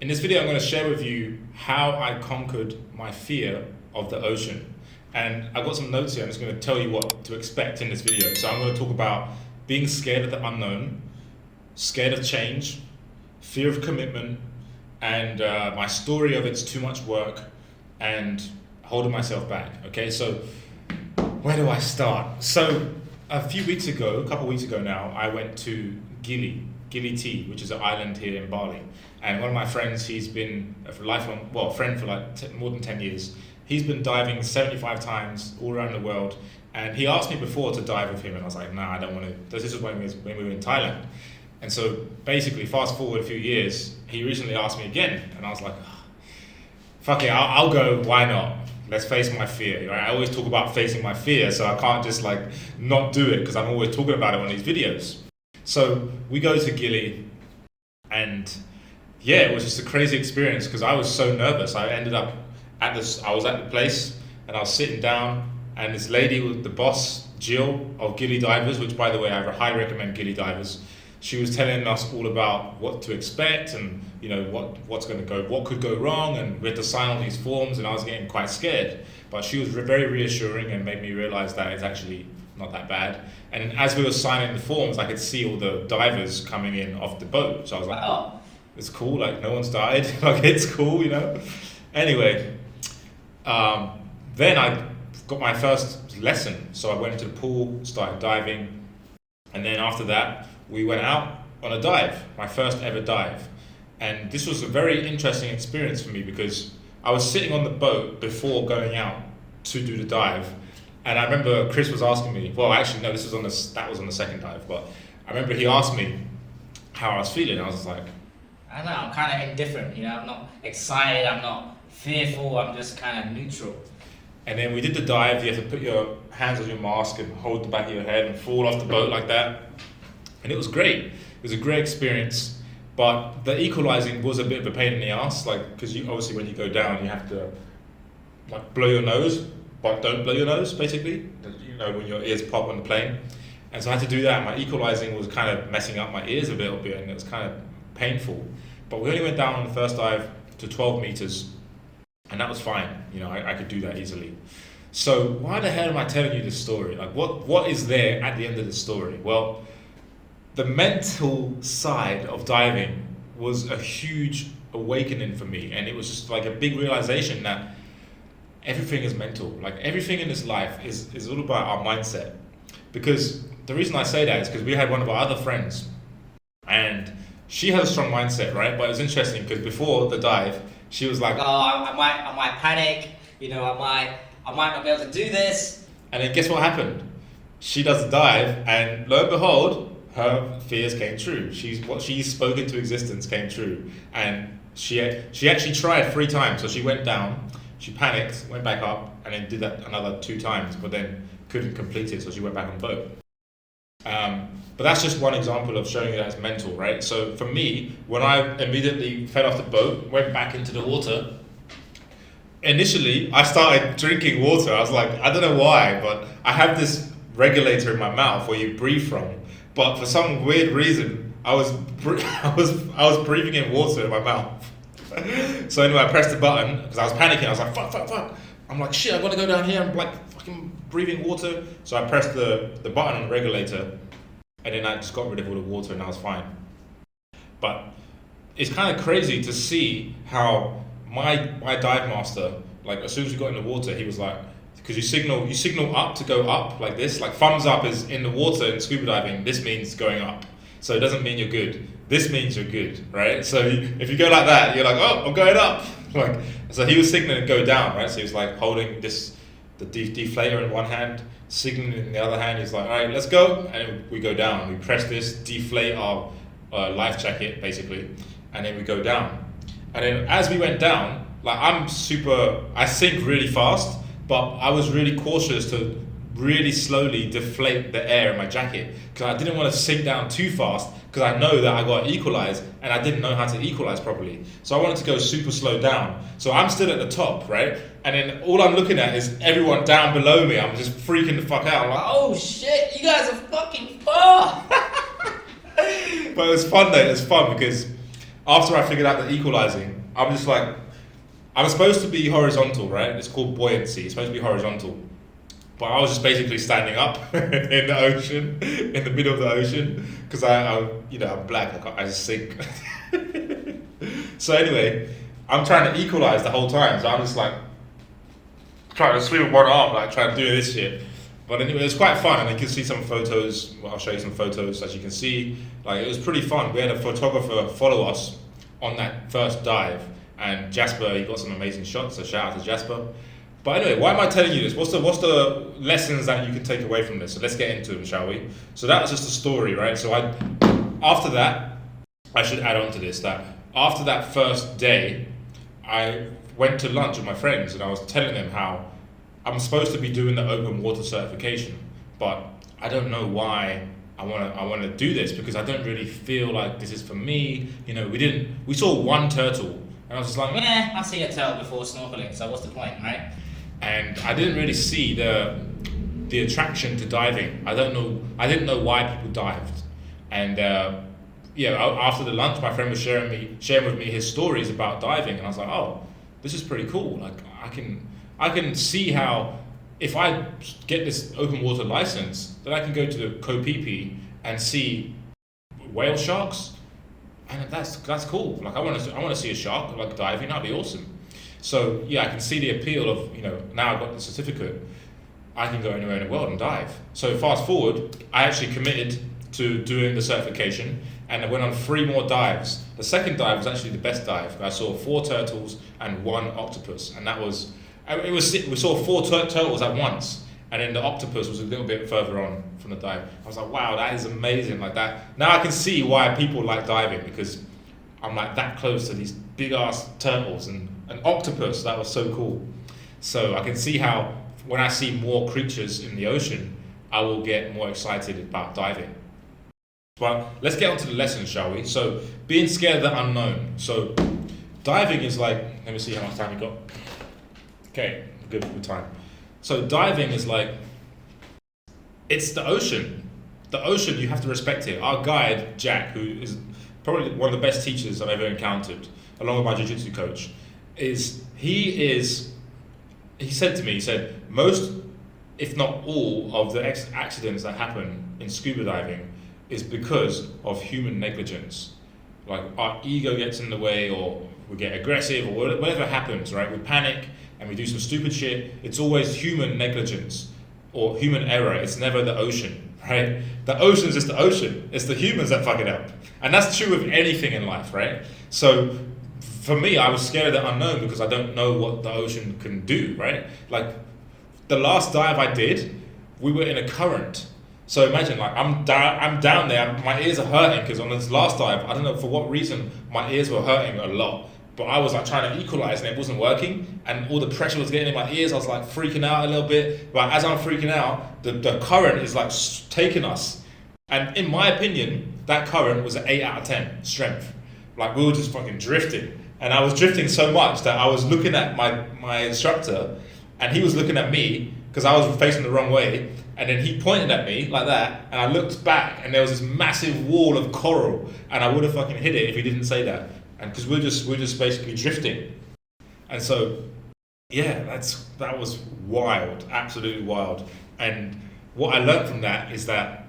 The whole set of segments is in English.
In this video, I'm going to share with you how I conquered my fear of the ocean. And I've got some notes here. I'm just going to tell you what to expect in this video. So I'm going to talk about being scared of the unknown, scared of change, fear of commitment, and my story of it's too much work and holding myself back. Okay, so where do I start? So a couple of weeks ago now, I went to Gili Tea, which is an island here in Bali. And one of my friends, he's been a friend for like more than 10 years. He's been diving 75 times all around the world. And he asked me before to dive with him, and I was like, nah, I don't want to. This is when we were in Thailand. And so basically, fast forward a few years, he recently asked me again, and I was like, oh, fuck it, I'll go, why not? Let's face my fear. Right? I always talk about facing my fear, so I can't just like not do it because I'm always talking about it on these videos. So we go to Gili, and yeah, it was just a crazy experience because I was so nervous. I ended up I was at the place, and I was sitting down, and this lady was the boss, Jill, of Gili Divers, which by the way, I highly recommend Gili Divers. She was telling us all about what to expect and what could go wrong, and we had to sign all these forms, and I was getting quite scared. But she was very reassuring and made me realize that it's actually not that bad. And as we were signing the forms, I could see all the divers coming in off the boat. So I was like, oh, it's cool, like no one's died, like it's cool, Anyway, then I got my first lesson. So I went into the pool, started diving, and then after that, we went out on a dive, my first ever dive. And this was a very interesting experience for me because I was sitting on the boat before going out to do the dive. And I remember Chris was asking me, well, actually, no, that was on the second dive, but I remember he asked me how I was feeling. I was like, I don't know, I'm kind of indifferent, I'm not excited, I'm not fearful, I'm just kind of neutral. And then we did the dive. You have to put your hands on your mask and hold the back of your head and fall off the boat like that. And it was great. It was a great experience, but the equalizing was a bit of a pain in the ass, because you obviously when you go down, you have to blow your nose, but don't blow your nose, basically. When your ears pop on the plane. And so I had to do that. My equalizing was kind of messing up my ears a little bit, and it was kind of painful. But we only went down on the first dive to 12 meters, and that was fine. I could do that easily. So why the hell am I telling you this story? What is there at the end of the story? Well, the mental side of diving was a huge awakening for me, and it was just like a big realization that everything is mental. Everything in this life is all about our mindset. Because the reason I say that is because we had one of our other friends, and she has a strong mindset, right? But it was interesting because before the dive, she was like, oh, I might panic, I might not be able to do this. And then guess what happened? She does the dive, and lo and behold, her fears came true. What she's spoken to existence came true. And she actually tried 3 times. So she went down, she panicked, went back up, and then did that another 2 times, but then couldn't complete it, so she went back on the boat. But that's just one example of showing you that it's mental, right? So for me, when I immediately fell off the boat, went back into the water, initially I started drinking water. I was like, I don't know why, but I have this regulator in my mouth where you breathe from. But for some weird reason, I was breathing in water in my mouth. So anyway, I pressed the button because I was panicking. I was like, fuck. I'm like, shit, I gotta go down here. I'm like fucking breathing water. So I pressed the button on the regulator, and then I just got rid of all the water, and I was fine. But it's kind of crazy to see how my dive master, as soon as we got in the water, he was like, because you signal up to go up like this, thumbs up is in the water in scuba diving. This means going up. So it doesn't mean you're good. This means you're good, right? So if you go like that, you're like, oh, I'm going up. So he was signaling to go down, right? So he was holding the deflator in one hand, signaling in the other hand. He's like, all right, let's go. And we go down. We press this, deflate our life jacket, basically, and then we go down. And then as we went down, I sink really fast, but I was really cautious to really slowly deflate the air in my jacket because I didn't want to sink down too fast because I know that I got to equalize and I didn't know how to equalize properly. So I wanted to go super slow down. So I'm still at the top, right? And then all I'm looking at is everyone down below me. I'm just freaking the fuck out. I'm like, oh shit, you guys are fucking far. But it was fun though. It was fun because after I figured out the equalizing, I'm just like, I'm supposed to be horizontal, right? It's called buoyancy. It's supposed to be horizontal. But I was just basically standing up in the ocean, in the middle of the ocean, because I'm black. I just sink. So anyway, I'm trying to equalize the whole time. So I'm just like trying to swim with one arm, like trying to do this shit. But anyway, it was quite fun, and you can see some photos. Well, I'll show you some photos, as you can see. Like, it was pretty fun. We had a photographer follow us on that first dive, and Jasper, he got some amazing shots. So shout out to Jasper. But anyway, why am I telling you this? What's the lessons that you can take away from this? So let's get into them, shall we? So that was just a story, right? So after that, I should add on to this that after that first day, I went to lunch with my friends, and I was telling them how I'm supposed to be doing the open water certification, but I don't know why I want to do this, because I don't really feel like this is for me. You know, we saw one turtle, and I was just like, I see a turtle before snorkeling, so what's the point, right? And I didn't really see the attraction to diving. I didn't know why people dived. And after the lunch, my friend was sharing with me his stories about diving, and I was like, oh, this is pretty cool. Like, I can see how if I get this open water license, then I can go to the Kopipi and see whale sharks, and that's cool. Like, I want to see a shark like diving. That'd be awesome. So yeah, I can see the appeal of, now I've got the certificate, I can go anywhere in the world and dive. So fast forward, I actually committed to doing the certification, and I went on 3 more dives. The second dive was actually the best dive. I saw 4 turtles and 1 octopus, and we saw 4 turtles at once, and then the octopus was a little bit further on from the dive. I was like, wow, that is amazing. Like that. Now I can see why people like diving, because I'm like that close to these big ass turtles and an octopus. That was so cool. So I can see how when I see more creatures in the ocean, I will get more excited about diving. But let's get on to the lessons, shall we? So being scared of the unknown. So diving is like, let me see how much time we got. Okay, good time. So diving is like, it's the ocean. The ocean, you have to respect it. Our guide, Jack, who is probably one of the best teachers I've ever encountered, along with my jiu-jitsu coach, he said to me, most, if not all, of the accidents that happen in scuba diving is because of human negligence. Like, our ego gets in the way, or we get aggressive, or whatever happens, right? We panic and we do some stupid shit. It's always human negligence or human error. It's never the ocean, right? The ocean's just the ocean. It's the humans that fuck it up. And that's true of anything in life, right? So for me, I was scared of the unknown because I don't know what the ocean can do, right? Like, the last dive I did, we were in a current. So imagine, like, I'm down there, my ears are hurting, because on this last dive, I don't know for what reason, my ears were hurting a lot. But I was like trying to equalize and it wasn't working, and all the pressure was getting in my ears. I was like freaking out a little bit. But as I'm freaking out, the current is like taking us. And in my opinion, that current was an 8 out of 10 strength. Like, we were just fucking drifting. And I was drifting so much that I was looking at my instructor, and he was looking at me because I was facing the wrong way. And then he pointed at me like that, and I looked back, and there was this massive wall of coral, and I would have fucking hit it if he didn't say that. And because we're just basically drifting. And so, yeah, that was wild, absolutely wild. And what I learned from that is that,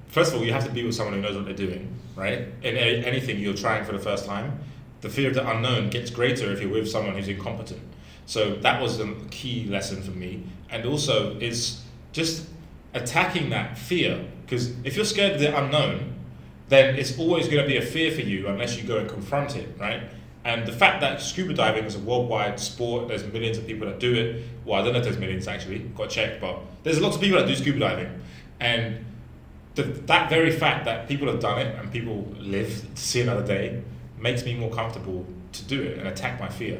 first of all, you have to be with someone who knows what they're doing, right? In anything you're trying for the first time, the fear of the unknown gets greater if you're with someone who's incompetent. So that was the key lesson for me. And also, it's just attacking that fear. Because if you're scared of the unknown, then it's always going to be a fear for you unless you go and confront it, right? And the fact that scuba diving is a worldwide sport, there's millions of people that do it. Well, I don't know if there's millions actually, got to check, but there's lots of people that do scuba diving. And that very fact that people have done it and people live to see another day makes me more comfortable to do it and attack my fear.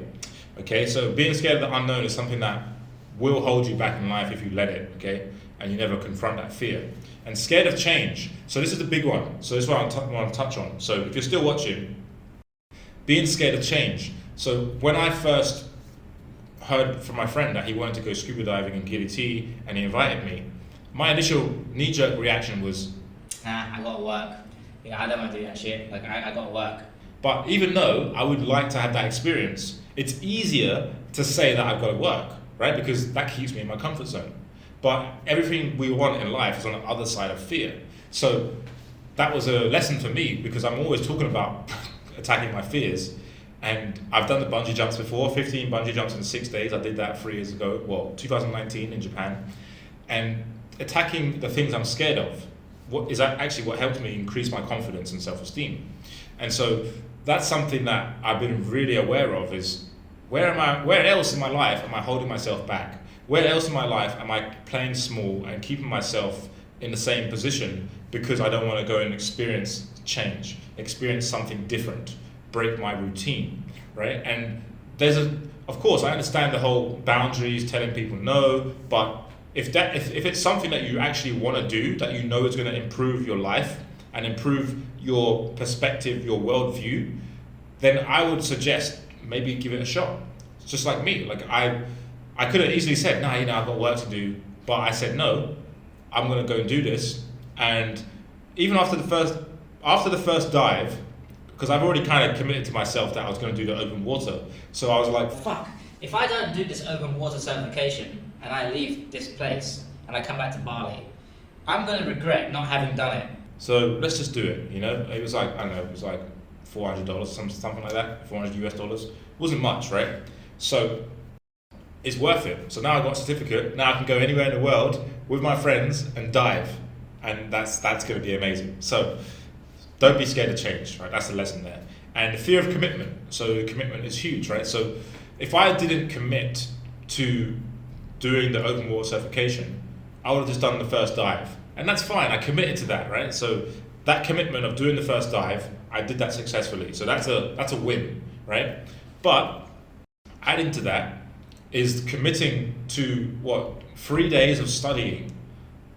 Okay, so being scared of the unknown is something that will hold you back in life if you let it, okay? And you never confront that fear. And scared of change. So this is the big one. So this is what I want to touch on. So if you're still watching, being scared of change. So when I first heard from my friend that he wanted to go scuba diving in Gili and he invited me, my initial knee-jerk reaction was, I gotta work. I don't want to do that shit. Like I got to work. But even though I would like to have that experience, it's easier to say that I've got to work, right? Because that keeps me in my comfort zone. But everything we want in life is on the other side of fear. So that was a lesson for me, because I'm always talking about attacking my fears. And I've done the bungee jumps before, 15 bungee jumps in 6 days. I did that 3 years ago, 2019 in Japan. And attacking the things I'm scared of, what helped me increase my confidence and self-esteem. And so that's something that I've been really aware of, is where else in my life am I holding myself back? Where else in my life am I playing small and keeping myself in the same position because I don't want to go and experience change, experience something different, break my routine, right? And of course, I understand the whole boundaries, telling people no, but if it's something that you actually want to do, that you know is going to improve your life and improve your perspective, your worldview, then I would suggest maybe give it a shot. It's just like me. Like I could have easily said, nah, I've got work to do, but I said no, I'm going to go and do this. And even after the first dive, because I've already kind of committed to myself that I was going to do the open water, so I was like, fuck, if I don't do this open water certification and I leave this place and I come back to Bali, I'm going to regret not having done it. So let's just do it, It was like, I don't know, it was like $400, something like that, $400 US. It wasn't much, right? So it's worth it. So now I've got a certificate, now I can go anywhere in the world with my friends and dive. And that's going to be amazing. So don't be scared of change, right? That's the lesson there. And the fear of commitment. So commitment is huge, right? So if I didn't commit to doing the open water certification, I would have just done the first dive. And that's fine, I committed to that, right? So that commitment of doing the first dive, I did that successfully. So that's a win, right? But adding to that is committing to 3 days of studying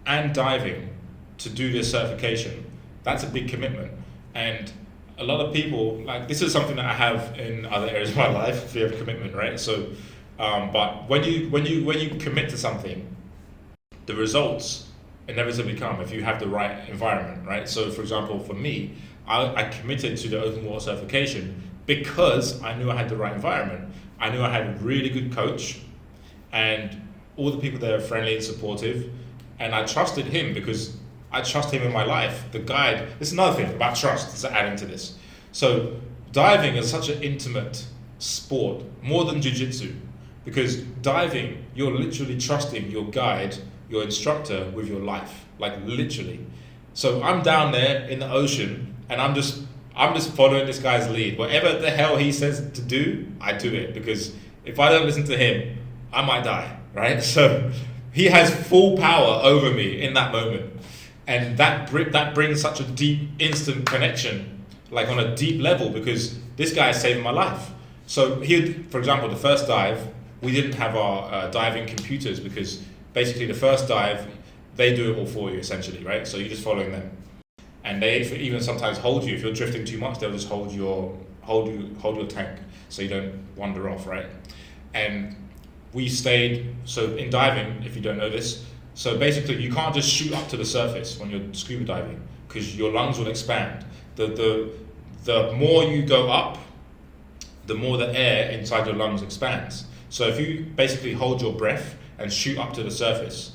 and diving to do this certification. That's a big commitment. And a lot of people, like, this is something that I have in other areas of my life, fear of commitment, right? So, but when you commit to something, the results inevitably come if you have the right environment, right? So, for example, for me, I committed to the open water certification because I knew I had the right environment. I knew I had a really good coach, and all the people there are friendly and supportive, and I trusted him because I trust him in my life. The guide, this is another thing about trust, is adding to this. So diving is such an intimate sport, more than jiu-jitsu, because diving, you're literally trusting your guide, your instructor with your life, like literally. So I'm down there in the ocean and I'm just following this guy's lead. Whatever the hell he says to do, I do it, because if I don't listen to him, I might die, right? So he has full power over me in that moment. And that brings such a deep, instant connection, like on a deep level, because this guy is saving my life. So for example, the first dive, we didn't have our diving computers, because basically the first dive, they do it all for you essentially, right? So you're just following them. And they even sometimes hold you. If you're drifting too much, they'll just hold your tank so you don't wander off, right? And we stayed, so in diving, if you don't know this, so basically you can't just shoot up to the surface when you're scuba diving, because your lungs will expand. The more you go up, the more the air inside your lungs expands. So if you basically hold your breath and shoot up to the surface,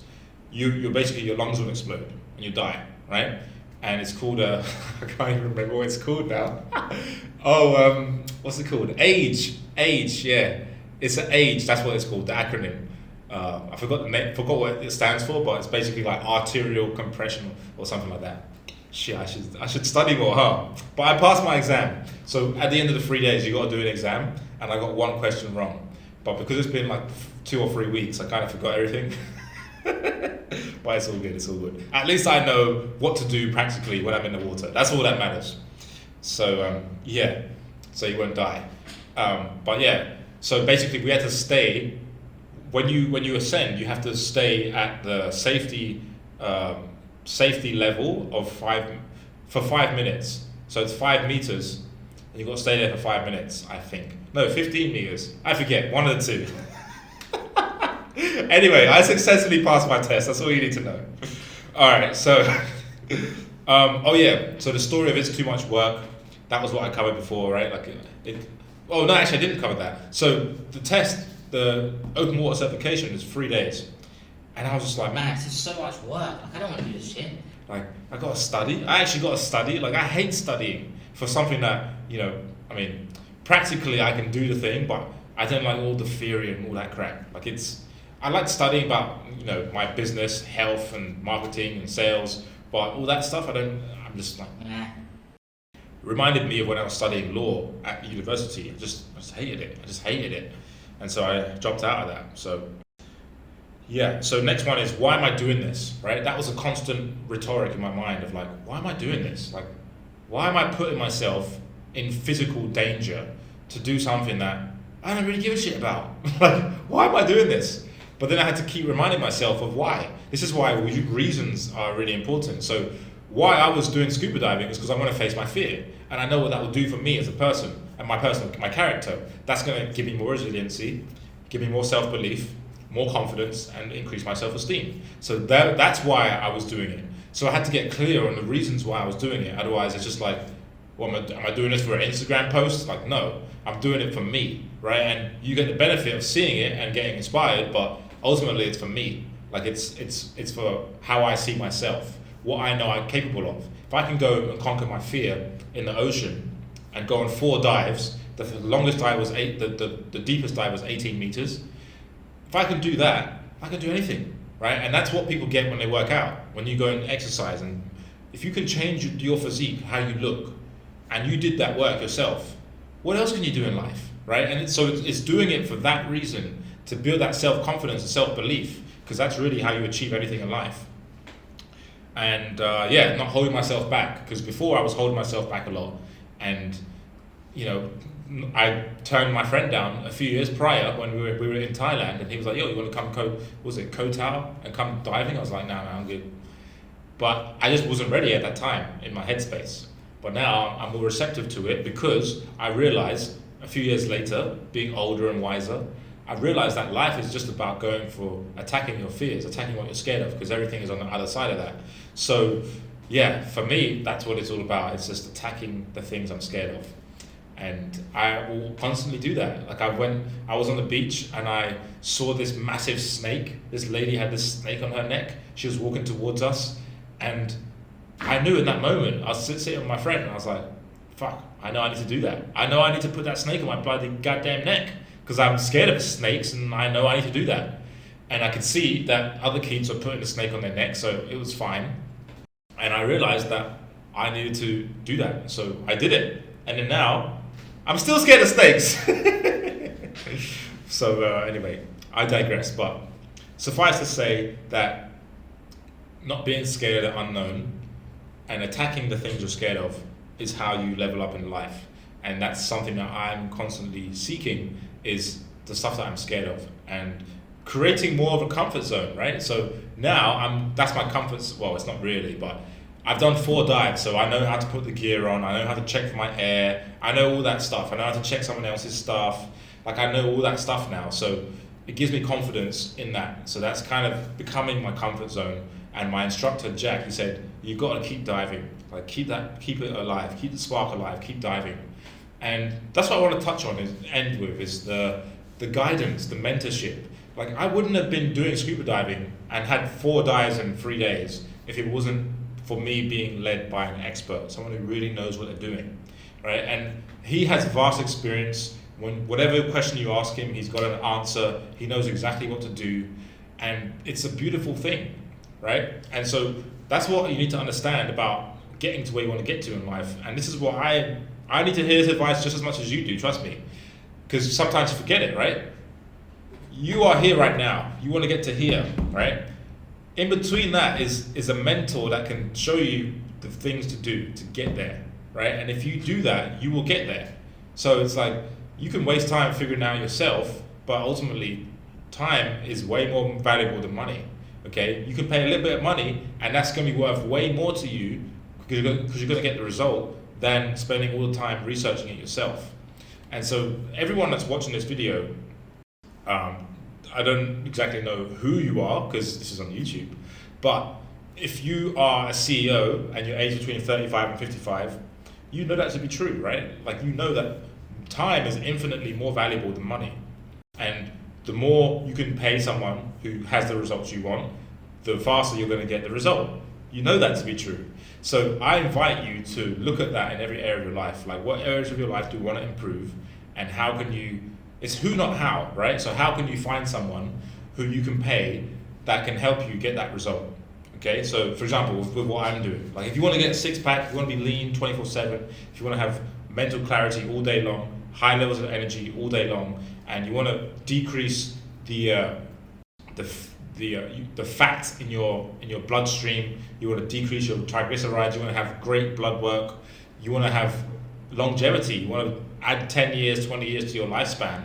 you're basically, your lungs will explode and you die, right? And it's called I can't even remember what it's called now. What's it called? Age, yeah. It's an age, that's what it's called, the acronym. I forgot the name, forgot what it stands for, but it's basically like arterial compression or something like that. Shit, I should study more, huh? But I passed my exam. So at the end of the 3 days, you got to do an exam, and I got one question wrong. But because it's been like 2 or 3 weeks, I kind of forgot everything. But it's all good. At least I know what to do practically when I'm in the water. That's all that matters. So yeah, so you won't die. But yeah, so basically we had to stay. When you ascend, you have to stay at the safety level of 5 minutes. So it's 5 meters, and you've got to stay there for 5 minutes, I think. No, 15 meters. I forget, one of the two. Anyway, I successfully passed my test. That's all you need to know. All right, so Oh yeah. So the story of it's too much work. That was what I covered before, right? Like it. Oh no, actually I didn't cover that. So the test, the open water certification, is 3 days, and I was just like, Man, it's just so much work. Like, I don't want to do this shit. like I got to study. I actually got to study. Like I hate studying for something that I mean, practically I can do the thing, but I don't like all the theory and all that crap. Like I like studying about my business, health, and marketing and sales, but all that stuff I don't. I'm just like. Nah. Reminded me of when I was studying law at university. I just hated it. I just hated it, and so I dropped out of that. So yeah. So next one is, why am I doing this? Right. That was a constant rhetoric in my mind of like, why am I doing this? Like, why am I putting myself in physical danger to do something that I don't really give a shit about? Like, why am I doing this? But then I had to keep reminding myself of why. This is why reasons are really important. So why I was doing scuba diving is because I want to face my fear, and I know what that will do for me as a person and my character. That's going to give me more resiliency, give me more self-belief, more confidence, and increase my self-esteem. So that's why I was doing it. So I had to get clear on the reasons why I was doing it. Otherwise, it's just like, well, am I doing this for an Instagram post? Like, no, I'm doing it for me, right? And you get the benefit of seeing it and getting inspired, but ultimately it's for me. Like it's for how I see myself, what I know I'm capable of. If I can go and conquer my fear in the ocean and go on 4 dives, the longest dive was the deepest dive was 18 meters. If I can do that, I can do anything, right? And that's what people get when they work out, when you go and exercise. And if you can change your physique, how you look, and you did that work yourself, what else can you do in life, right? And it's doing it for that reason, to build that self-confidence and self-belief, because that's really how you achieve anything in life. And not holding myself back, because before I was holding myself back a lot, and I turned my friend down a few years prior when we were in Thailand, and he was like, "Yo, you want to come Koh Tao and come diving?" I was like, "No, I'm good." But I just wasn't ready at that time in my headspace. But now I'm more receptive to it, because I realized a few years later, being older and wiser, I realized that life is just about attacking your fears, attacking what you're scared of, because everything is on the other side of that. So yeah, for me, that's what it's all about. It's just attacking the things I'm scared of. And I will constantly do that. Like I was on the beach and I saw this massive snake. This lady had this snake on her neck. She was walking towards us, and I knew in that moment, I was sitting with my friend, and I was like, fuck, I know I need to do that. I know I need to put that snake on my bloody goddamn neck, because I'm scared of snakes, and I know I need to do that. And I could see that other kids were putting the snake on their neck, so it was fine. And I realized that I needed to do that, so I did it. And then now, I'm still scared of snakes. So anyway, I digress, but suffice to say that not being scared of the unknown and attacking the things you're scared of is how you level up in life. And that's something that I'm constantly seeking, is the stuff that I'm scared of, and creating more of a comfort zone, right? So now that's my comfort. Well, it's not really, but I've done 4 dives, so I know how to put the gear on, I know how to check for my air, I know all that stuff, I know how to check someone else's stuff. Like, I know all that stuff now, so it gives me confidence in that. So that's kind of becoming my comfort zone. And my instructor, Jack, he said, you've got to keep diving. Like, keep it alive, keep the spark alive, keep diving. And that's what I want to touch on, is the guidance, the mentorship. Like, I wouldn't have been doing scuba diving and had 4 dives in 3 days if it wasn't for me being led by an expert, someone who really knows what they're doing, right? And he has vast experience. Whatever question you ask him, he's got an answer. He knows exactly what to do, and it's a beautiful thing, right? And so that's what you need to understand about getting to where you want to get to in life. And this is what I need to hear his advice just as much as you do, trust me, because sometimes you forget it, right? You are here right now. You want to get to here, right? In between that is a mentor that can show you the things to do to get there, right? And if you do that, you will get there. So it's like, you can waste time figuring out yourself, but ultimately, time is way more valuable than money, okay? You can pay a little bit of money, and that's going to be worth way more to you, because you're going to get the result, than spending all the time researching it yourself. And so everyone that's watching this video, I don't exactly know who you are, because this is on YouTube, but if you are a CEO and you're aged between 35 and 55, you know that to be true, right? Like, you know that time is infinitely more valuable than money. And the more you can pay someone who has the results you want, the faster you're going to get the result. You know that to be true. So I invite you to look at that in every area of your life. Like, what areas of your life do you want to improve, and how can you, it's who not how, right? So how can you find someone who you can pay that can help you get that result? Okay, so for example, with what I'm doing, like if you want to get a six pack, if you want to be lean 24/7, if you want to have mental clarity all day long, high levels of energy all day long, and you want to decrease the fat in your bloodstream, you want to decrease your triglycerides, you want to have great blood work, you want to have longevity, you want to add 10 years, 20 years to your lifespan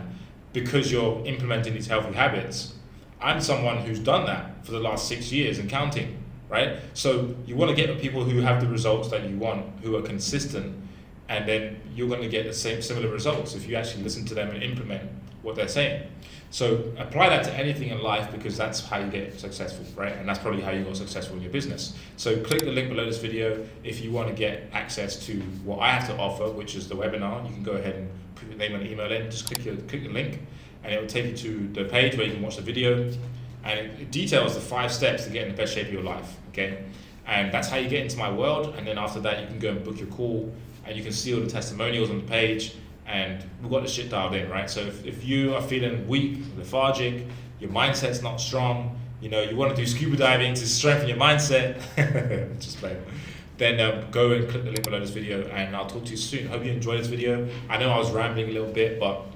because you're implementing these healthy habits. I'm someone who's done that for the last 6 years and counting, right? So you want to get people who have the results that you want, who are consistent, and then you're going to get the same similar results if you actually listen to them and implement what they're saying. So apply that to anything in life, because that's how you get successful, right? And that's probably how you got successful in your business. So click the link below this video if you want to get access to what I have to offer, which is the webinar. You can go ahead and put your name and email in, just click the link, and it will take you to the page where you can watch the video, and it details the 5 steps to get in the best shape of your life, okay? And that's how you get into my world, and then after that you can go and book your call, and you can see all the testimonials on the page, and we've got the shit dialed in, right? So if you are feeling weak, lethargic, your mindset's not strong, you know, you want to do scuba diving to strengthen your mindset, just play, then go and click the link below this video, and I'll talk to you soon. Hope you enjoyed this video. I know I was rambling a little bit, but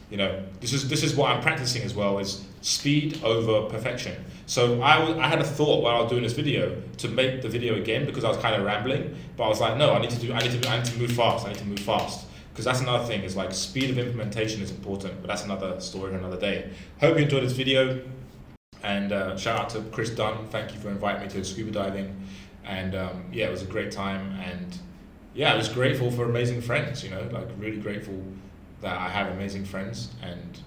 you know, this is what I'm practicing as well, is speed over perfection. So I had a thought while I was doing this video to make the video again, because I was kind of rambling, but I was like, no, I need to move fast. Because that's another thing, is like speed of implementation is important, but that's another story for another day. Hope you enjoyed this video, and shout out to Chris Dunn. Thank you for inviting me to scuba diving, and yeah, it was a great time, and yeah, I was grateful for amazing friends, you know, like really grateful that I have amazing friends, and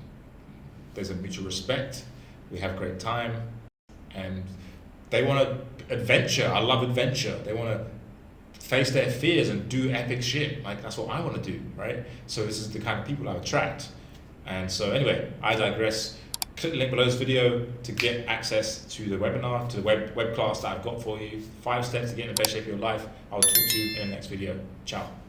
there's a mutual respect. We have great time, and they want to adventure. I love adventure. They want to face their fears and do epic shit. Like, that's what I want to do, right? So this is the kind of people I attract. And so anyway, I digress. Click the link below this video to get access to the webinar, to the web class that I've got for you. 5 steps to get in the best shape of your life. I'll talk to you in the next video. Ciao.